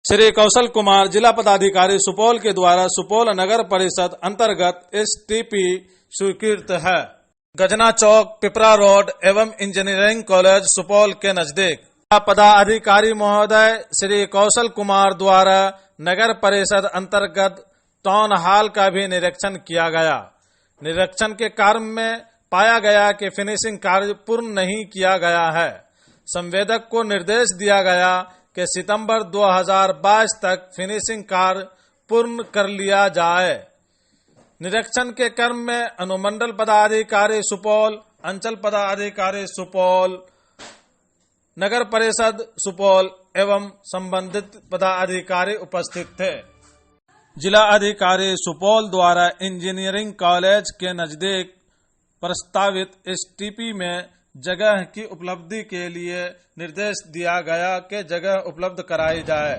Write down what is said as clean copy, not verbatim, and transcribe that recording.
श्री कौशल कुमार जिला पदाधिकारी सुपौल के द्वारा सुपौल नगर परिषद अंतर्गत STP स्वीकृत है। गजना चौक, पिपरा रोड एवं इंजीनियरिंग कॉलेज सुपौल के नजदीक। पदाधिकारी महोदय श्री कौशल कुमार द्वारा नगर परिषद अंतर्गत टाउन हॉल का भी निरीक्षण किया गया। निरीक्षण के कार्य में पाया गया कि फिनिशिंग कार्य पूर्ण नहीं किया गया है। संवेदक को निर्देश दिया गया कि सितंबर 2022 तक फिनिशिंग कार्य पूर्ण कर लिया जाए। निरीक्षण के क्रम में अनुमंडल पदाधिकारी सुपौल, अंचल पदाधिकारी सुपौल, नगर परिषद सुपौल एवं संबंधित पदाधिकारी उपस्थित थे। जिला अधिकारी सुपौल द्वारा इंजीनियरिंग कॉलेज के नजदीक प्रस्तावित STP में जगह की उपलब्धि के लिए निर्देश दिया गया कि जगह उपलब्ध कराई जाए।